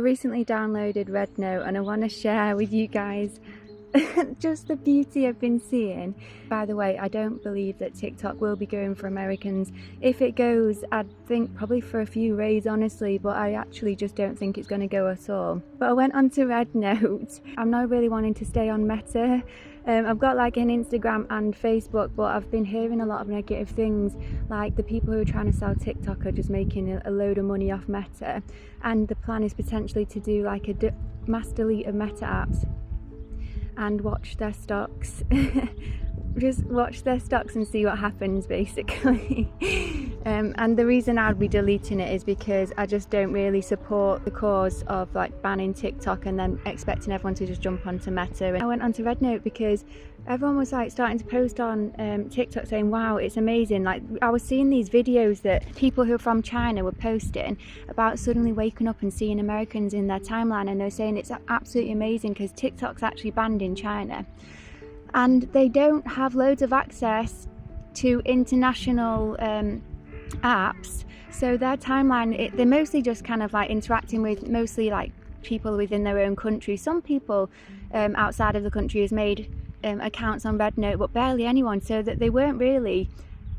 I recently downloaded Rednote and I want to share with you guys just the beauty I've been seeing. By the way, I don't believe that TikTok will be going for Americans. If it goes, I'd think probably for a few rays, honestly, but I actually just don't think it's going to go at all. But I went onto Rednote. I'm not really wanting to stay on Meta. I've got like an Instagram and Facebook, but I've been hearing a lot of negative things, like the people who are trying to sell TikTok are just making a load of money off Meta, and the plan is potentially to do like a mass delete of Meta apps and watch their stocks. Just watch their stocks and see what happens, basically. And the reason I'd be deleting it is because I just don't really support the cause of like banning TikTok and then expecting everyone to just jump onto Meta. And I went onto Rednote because everyone was like starting to post on TikTok saying, wow, it's amazing. Like, I was seeing these videos that people who are from China were posting about suddenly waking up and seeing Americans in their timeline, and they're saying it's absolutely amazing because TikTok's actually banned in China. And they don't have loads of access to international apps, so their timeline, they're mostly just kind of like interacting with mostly like people within their own country. Some people outside of the country has made accounts on Rednote, but barely anyone, so that they weren't really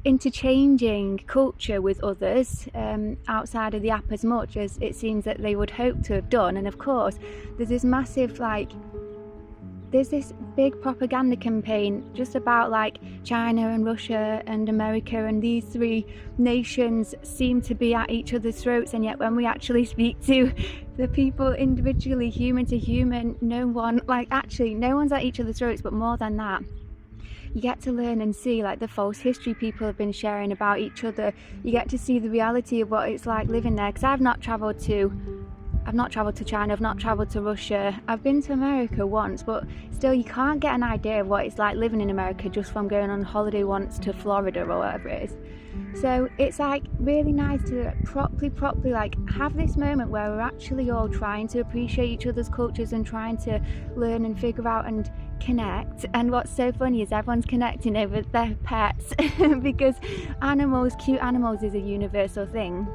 interchanging culture with others outside of the app as much as it seems that they would hope to have done. And of course there's this massive there's this big propaganda campaign just about like China and Russia and America, and these three nations seem to be at each other's throats, and yet when we actually speak to the people individually, human to human, no one's at each other's throats. But more than that, you get to learn and see like the false history people have been sharing about each other. You get to see the reality of what it's like living there, because I've not travelled to China, I've not travelled to Russia. I've been to America once, but still you can't get an idea of what it's like living in America just from going on holiday once to Florida or whatever it is. So it's like really nice to properly like have this moment where we're actually all trying to appreciate each other's cultures and trying to learn and figure out and connect. And what's so funny is everyone's connecting over their pets because cute animals is a universal thing.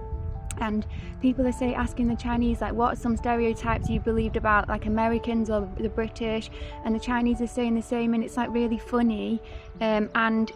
And people are asking the Chinese, like, what are some stereotypes you believed about like Americans or the British, and the Chinese are saying the same, and it's like really funny and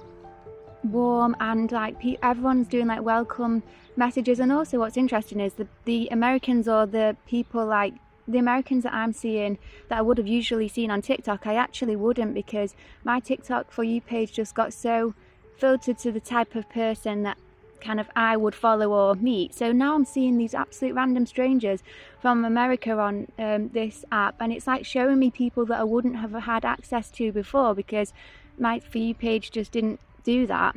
warm, and like everyone's doing like welcome messages. And also what's interesting is the Americans, or the people like the Americans that I'm seeing that I would have usually seen on TikTok, I actually wouldn't, because my TikTok For You page just got so filtered to the type of person that kind of I would follow or meet. So now I'm seeing these absolute random strangers from America on this app, and it's like showing me people that I wouldn't have had access to before because my For You page just didn't do that.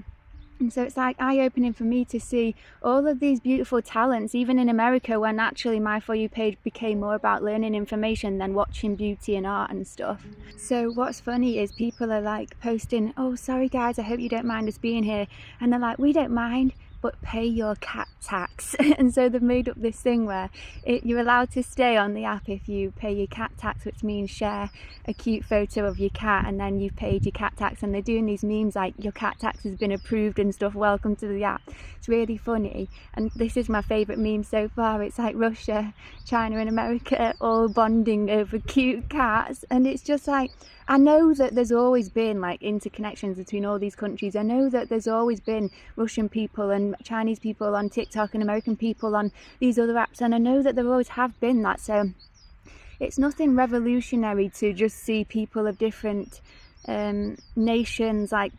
And so it's like eye-opening for me to see all of these beautiful talents even in America, when actually my For You page became more about learning information than watching beauty and art and stuff. So what's funny is people are like posting, oh sorry guys, I hope you don't mind us being here, and they're like, we don't mind, but pay your cat tax. And so they've made up this thing where you're allowed to stay on the app if you pay your cat tax, which means share a cute photo of your cat and then you've paid your cat tax. And they're doing these memes like, your cat tax has been approved and stuff, welcome to the app. It's really funny. And this is my favourite meme so far. It's like Russia, China and America all bonding over cute cats. And it's just like, I know that there's always been like interconnections between all these countries. I know that there's always been Russian people and Chinese people on TikTok and American people on these other apps, and I know that there always have been that. So it's nothing revolutionary to just see people of different nations like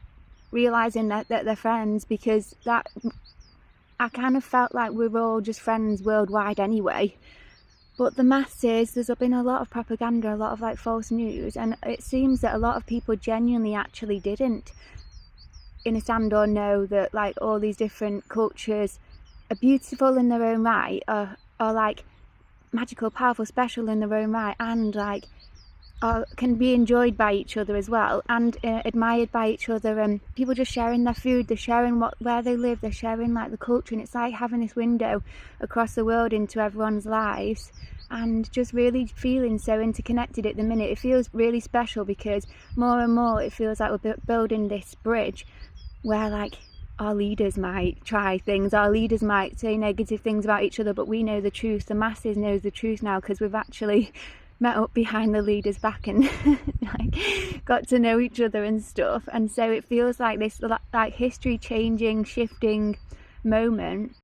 realising that they're friends, because that I kind of felt like we're all just friends worldwide anyway. But the masses, there's been a lot of propaganda, a lot of like false news, and it seems that a lot of people genuinely actually didn't understand or know that like all these different cultures are beautiful in their own right, are like magical, powerful, special in their own right, and like can be enjoyed by each other as well, and admired by each other. And people just sharing their food, they're sharing where they live, they're sharing like the culture, and it's like having this window across the world into everyone's lives, and just really feeling so interconnected at the minute. It feels really special because more and more it feels like we're building this bridge where like our leaders might try things, our leaders might say negative things about each other, but we know the truth. The masses knows the truth now because we've actually met up behind the leaders' back and like got to know each other and stuff. And so it feels like this like history changing, shifting moment